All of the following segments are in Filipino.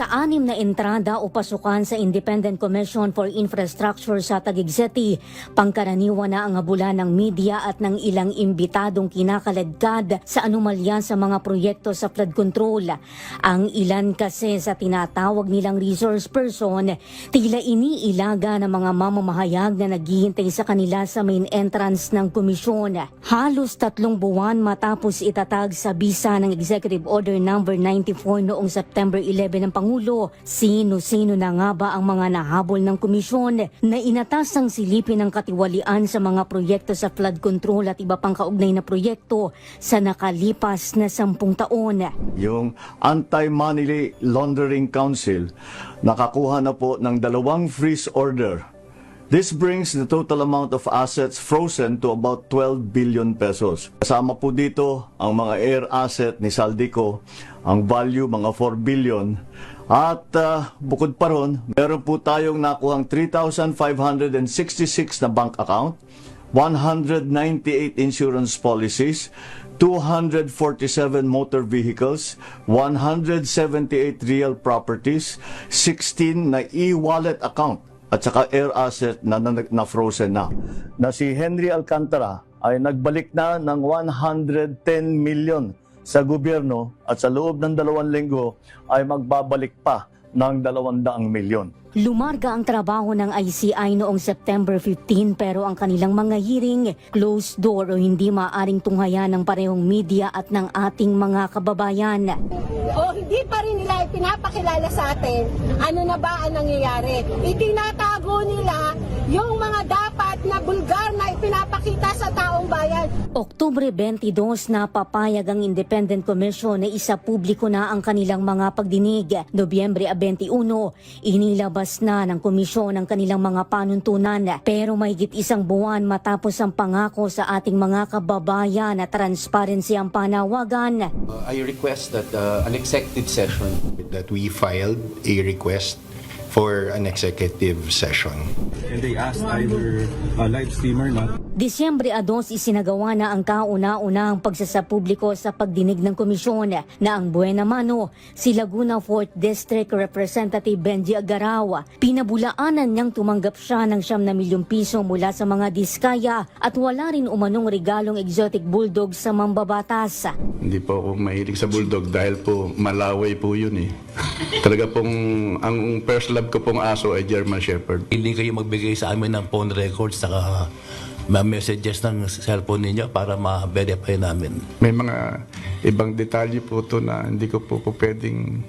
Sa 6 na entrada o pasukan sa Independent Commission for Infrastructure sa Taguig City, pangkaraniwan na ang habula ng media at ng ilang imbitadong kinakaladkad sa anomalya sa mga proyekto sa flood control. Ang ilan kasi sa tinatawag nilang resource person, tila iniilaga ng mga mamamahayag na naghihintay sa kanila sa main entrance ng komisyon. Halos 3 buwan matapos itatag sa bisa ng Executive Order No. 94 noong September 11 ng Pangulo, sino-sino na nga ba ang mga nahabol ng komisyon na inatas ang silipin ng katiwalian sa mga proyekto sa flood control at iba pang kaugnay na proyekto sa nakalipas na 10 taon? Yung Anti-Money Laundering Council nakakuha na po ng 2 freeze order. This brings the total amount of assets frozen to about 12 billion pesos. Kasama po dito ang mga air asset ni Saldico, ang value mga 4 billion. At bukod pa ron, meron po tayong nakuhang 3,566 na bank account, 198 insurance policies, 247 motor vehicles, 178 real properties, 16 na e-wallet account, at saka air asset na frozen na. Na si Henry Alcantara ay nagbalik na ng 110 million sa gobyerno at sa loob ng 2 linggo ay magbabalik pa ng 200 milyon. Lumarga ang trabaho ng ICI noong September 15 pero ang kanilang mga hearing closed door o hindi maaaring tunghayan ng parehong media at ng ating mga kababayan. O hindi pa rin nila ipinapakilala sa atin ano na ba ang nangyayari. Itinatago nila yung mga dapat na bulgar na ipinapakita sa taong bayan. Oktubre 22 na papayag ang Independent Commission na isa publiko na ang kanilang mga pagdinig. Nobyembre 21, inilabas na ng komisyon ang kanilang mga panuntunan. Pero mahigit 1 buwan matapos ang pangako sa ating mga kababayan na transparency ang panawagan. I request that an executive session that we filed a request for an executive session. And they asked either a live streamer not. Disyembre 2 isinagawa na ang kauna-unahang pagsasapubliko sa pagdinig ng komisyon na ang buena mano si Laguna 4th District Representative Benji Agaraw. Pinabulaanan niyang tumanggap siya ng 9 na milyong piso mula sa mga diskaya at wala rin umanong regalong exotic bulldog sa mambabatas. Hindi po ako mahilig sa bulldog dahil po malaway po yun eh. Talaga pong ang first love ko pong aso ay German Shepherd. Hindi kayo magbigay sa amin ng phone records saka messages ng cellphone ninyo para ma-verify namin. May mga ibang detalye po to na hindi ko po pwedeng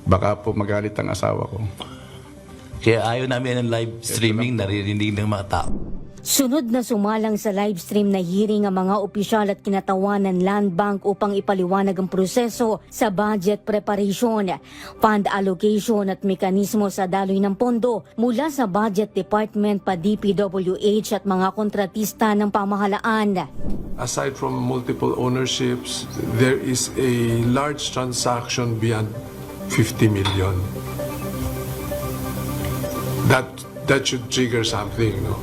baka po magalit ang asawa ko. Kaya ayaw namin ng live streaming, naririnig ng mga tao. Sunod na sumalang sa live stream na hearing ang mga opisyal at kinatawanan Land Bank upang ipaliwanag ang proseso sa budget preparation, fund allocation at mekanismo sa daloy ng pondo mula sa Budget Department pa DPWH at mga kontratista ng pamahalaan. Aside from multiple ownerships, there is a large transaction beyond 50 million. That should trigger something, no?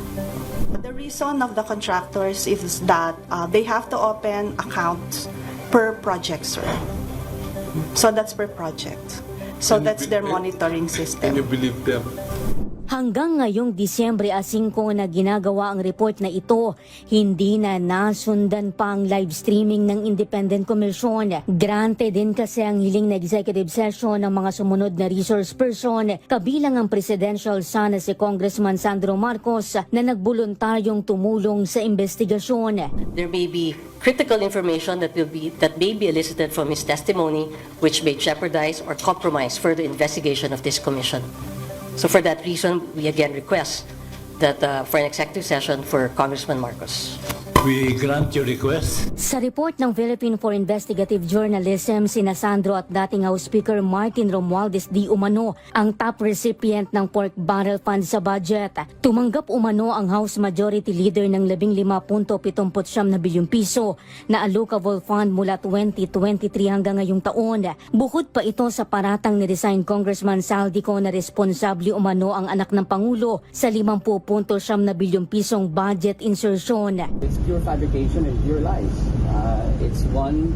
The reason of the contractors is that they have to open accounts per project, sir. So that's per project. So that's their monitoring system. Can you believe them? Hanggang ngayong Disyembre 5 na ginagawa ang report na ito, hindi na nasundan pa ang live streaming ng Independent Commission. Granted din kasi ang hiling na executive session ng mga sumunod na resource person, kabilang ang presidential son na si Congressman Sandro Marcos na nagboluntaryong tumulong sa investigasyon. There may be critical information that may be elicited from his testimony which may jeopardize or compromise further investigation of this commission. So for that reason, we again request that for an executive session for Congressman Marcos. We grant your request. Sa report ng Philippine for Investigative Journalism, sina Sandro at dating House Speaker Martin Romualdez di umano ang top recipient ng pork barrel fund sa budget. Tumanggap umano ang House Majority Leader ng 15.79 na bilyong piso na allocable fund mula 2023 hanggang ngayong taon. Bukod pa ito sa paratang ni resigned Congressman Saldico na responsable umano ang anak ng Pangulo sa 50.9 na bilyong pisong budget insertion. It's pure fabrication and pure lies. It's one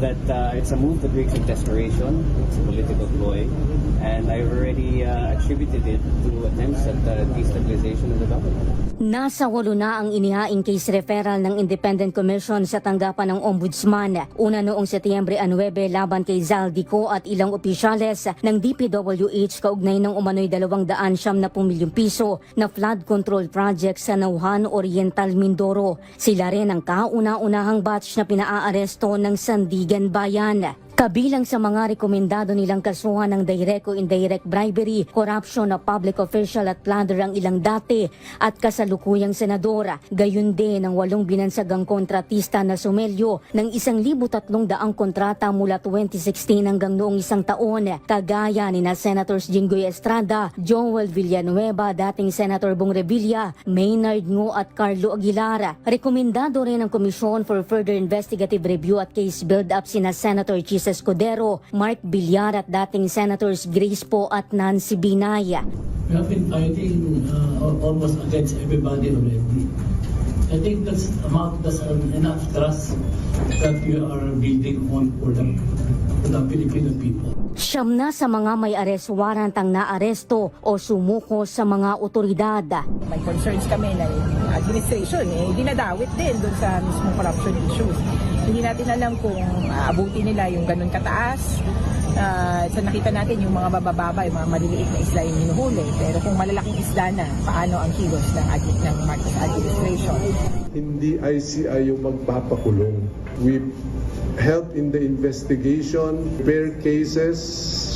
that it's a move that reeks of desperation. It's a political ploy, and I've already attributed it to attempts at destabilization of the government. Nasa 8 na ang inihaing case referral ng Independent Commission sa tanggapan ng Ombudsman. Una noong Setyembre 9 laban kay Zaldico at ilang opisyales ng DPWH kaugnay ng umano'y 270 milyong piso na flood control project sa Nauhan Oriental, Mindoro. Sila rin ang kauna-unahang batch na pinaaresto ng Sandigan Bayan. Kabilang sa mga rekomendado nilang kasuhan ng direct o indirect bribery, corruption of public official at plunder ang ilang dati at kasalukuyang senadora. Gayon din ang 8 binansagang kontratista na sumelyo ng 1,300 kontrata mula 2016 hanggang noong 1 taon. Kagaya ni na Senators Jinggoy Estrada, Joel Villanueva, dating Senator Bong Revilla, Maynard Ngo at Carlo Aguilar. Rekomendado rin ng Commission for Further Investigative Review at Case Build-up sina Senator Chis Escudero, Mark Villar at dating Senators Grace Poe at Nancy Binay. We have been fighting almost against everybody already. I think that's enough trust that we are building on for the Filipino people. Siyam na sa mga may arrest warrant ang naaresto o sumuko sa mga otoridad. May concerns kami na yung administration dinadawit din doon sa mismong corruption issues. Hindi natin alam kung abutin nila yung ganun kataas. So nakita natin yung mga bababa, yung mga maliliit na isla yung hinuhuli. Pero kung malalaking isla na, paano ang kilos ng Marcos administration? Hindi ICI yung magpapakulong. We help in the investigation, prepare cases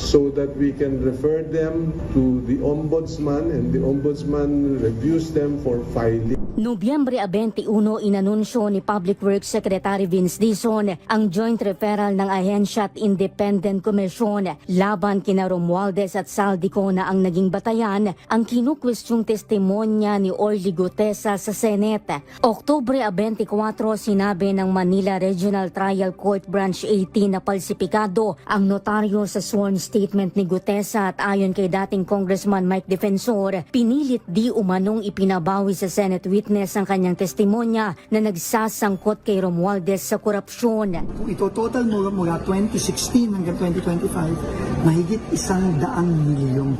so that we can refer them to the Ombudsman and the Ombudsman reviews them for filing. Nobyembre 21, inanunsyo ni Public Works Secretary Vince Dizon ang joint referral ng ahensya at Independent Commission laban kina Romualdez at Zaldico na ang naging batayan ang kinukwestyong testimonya ni Orly Gutesa sa Senate. Oktubre 24, sinabi ng Manila Regional Trial Court Branch 18 na palsipikado ang notaryo sa sworn statement ni Gutesa at ayon kay dating Congressman Mike Defensor, pinilit di umanong ipinabawi sa Senate witness ang kanyang testimonya na nagsasangkot kay Romualdez sa korupsyon. Kung ito total mo mula 2016 hanggang 2025, mahigit 100 milyong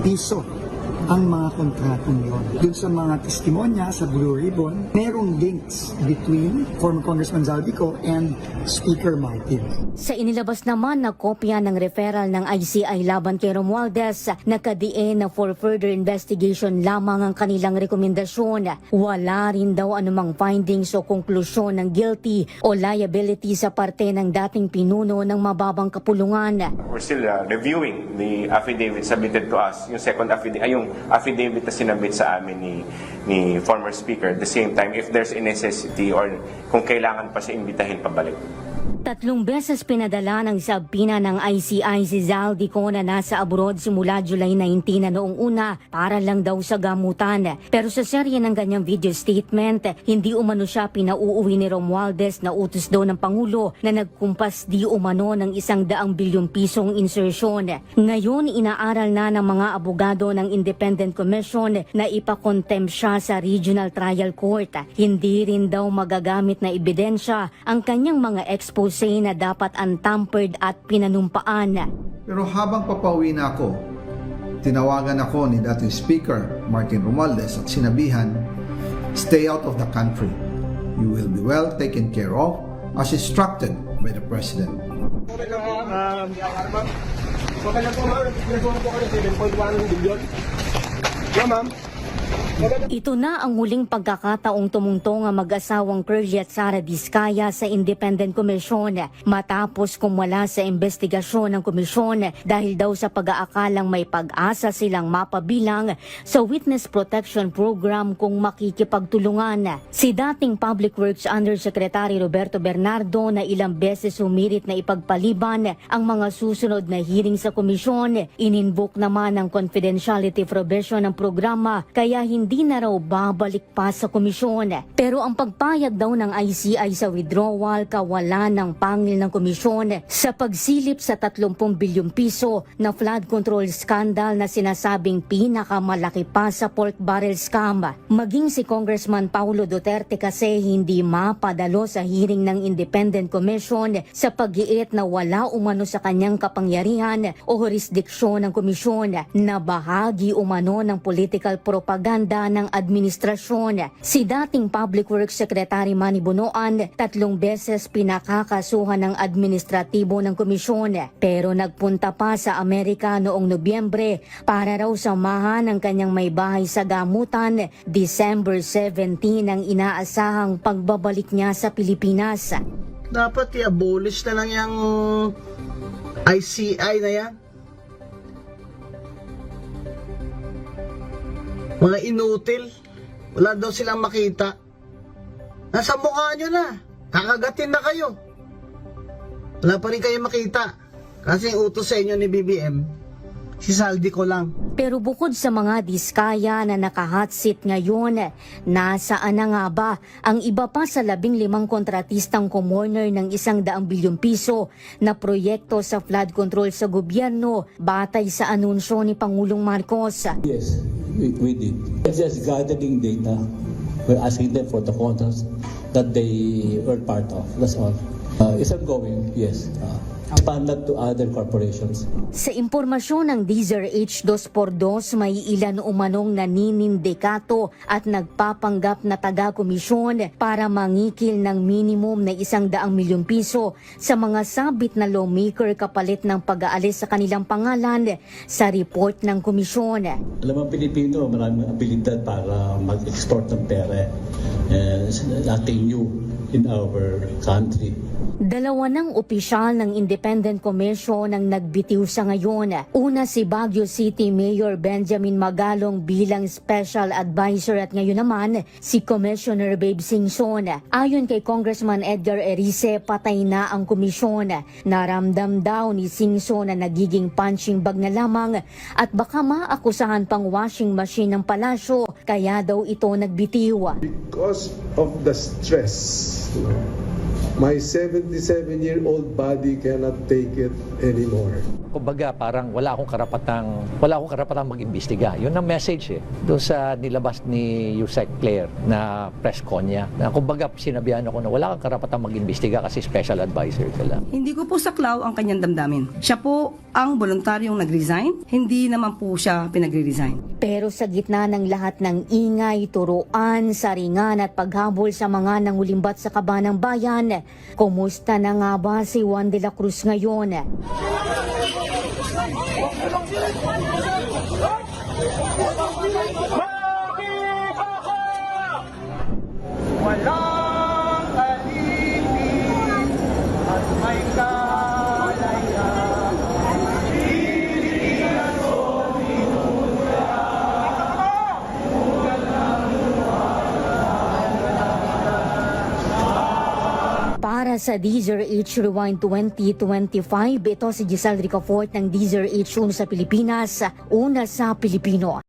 piso ang mga kontratong yun. Dun sa mga testimonya sa Blue Ribbon, merong links between former Congressman Zaldico and Speaker Martin. Sa inilabas naman na kopya ng referral ng ICI laban kay Romualdez, nakadiin na for further investigation lamang ang kanilang rekomendasyon. Wala rin daw anumang findings o konklusyon ng guilty o liability sa parte ng dating pinuno ng mababang kapulungan. We're still reviewing the affidavit submitted to us, yung second affidavit, yung affidavit na sinabit sa amin ni former speaker. At the same time, if there's a necessity or kung kailangan pa siya imbitahin pabalik. 3 beses pinadala ng sabpina ng ICI si Zaldico na nasa abroad simula July 19 na noong una para lang daw sa gamutan. Pero sa serye ng ganyang video statement, hindi umano siya pinauuwi ni Romualdez na utos daw ng Pangulo na nagkumpas di umano ng 100 bilyong pisong insertion. Ngayon, inaaral na ng mga abogado ng Independent Commission na ipakontempt siya sa Regional Trial Court. Hindi rin daw magagamit na ebidensya ang kanyang mga expose na dapat untampered at pinanumpaan. Pero habang papauwi na ako, tinawagan ako ni dating Speaker Martin Romualdez at sinabihan, stay out of the country. You will be well taken care of as instructed by the President. Ito na ang huling pagkakataong tumungtong ang mag-asawang Curly at Sara Diskaya sa Independent Commission matapos kumwala sa investigasyon ng komisyon dahil daw sa pag-aakalang may pag-asa silang mapabilang sa Witness Protection Program kung makikipagtulungan. Si dating Public Works Undersecretary Roberto Bernardo na ilang beses humirit na ipagpaliban ang mga susunod na hearing sa komisyon, ininvoke naman ang confidentiality provision ng programa kaya hindi hindi na raw babalik pa sa komisyon. Pero ang pagpayag daw ng ICI sa withdrawal kawalan ng pangil ng komisyon sa pagsilip sa 30 bilyong piso na flood control scandal na sinasabing pinakamalaki pa sa pork barrel scam. Maging si Congressman Paulo Duterte kasi hindi mapadalo sa hearing ng Independent Commission sa pag-iit na wala umano sa kanyang kapangyarihan o jurisdiksyon ng komisyon na bahagi umano ng political propaganda ng administrasyon. Si dating Public Works Secretary Manny Bonoan 3 beses pinakakasuhan ng administratibo ng komisyon pero nagpunta pa sa Amerika noong Nobyembre para raw samahan ang kanyang may bahay sa gamutan. December 17 ang inaasahang pagbabalik niya sa Pilipinas. Dapat i-abolish na lang yung ICI na yan. Mga inutil. Wala daw silang makita. Nasa mukha nyo na. Kakagatin na kayo. Wala pa rin kayo makita. Kasi yung utos sa inyo ni BBM, si Saldi ko lang. Pero bukod sa mga diskaya na naka-hot seat ngayon, nasaan na nga ba ang iba pa sa 15 kontratistang kumorner ng 100 bilyong piso na proyekto sa flood control sa gobyerno batay sa anunsyo ni Pangulong Marcos? Yes, we did. It's just gathering data. We're asking them for the contracts that they were part of. That's all. It's ongoing, yes. Expanded to other corporations. Sa impormasyon ng DZRH 2x2, may ilan umanong naninindikato at nagpapanggap na taga-komisyon para mangikil ng minimum na 100 milyong piso sa mga sabit na lawmaker kapalit ng pag-aalis sa kanilang pangalan sa report ng komisyon. Alam mo, Pilipino, maraming abilidad para mag-export ng pera. Nothing new in our country. Dalawa ng opisyal ng Independent Commission ang nagbitiw sa ngayon. Una si Baguio City Mayor Benjamin Magalong bilang Special Advisor at ngayon naman si Commissioner Babe Singson. Ayon kay Congressman Edgar Erice, patay na ang komisyon. Naramdam daw ni Singson na nagiging punching bag na lamang at baka maakusahan pang washing machine ng palasyo, kaya daw ito nagbitiw. Because of the stress, my 77-year-old body cannot take it anymore. Kumbaga parang wala akong karapatang mag-imbestiga. Yun ang message doon sa nilabas ni Yusek Claire na press con niya. Na kumbaga sinabihan ako na wala kang karapatang mag-imbestiga kasi special advisor ka lang. Hindi ko po saklaw ang kanyang damdamin. Siya po ang voluntaryong nag-resign, hindi naman po siya pinagre-resign. Pero sa gitna ng lahat ng ingay, turuan, saringan at paghabol sa mga nangulimbat sa kaba ng bayan, kumusta na nga ba si Juan de la Cruz ngayon? Walang alipin at may kalayaan. Para sa DZRH Rewind 2025, ito si Giselle Ricafort ng DZRH Una sa Pilipinas, Una sa Pilipino.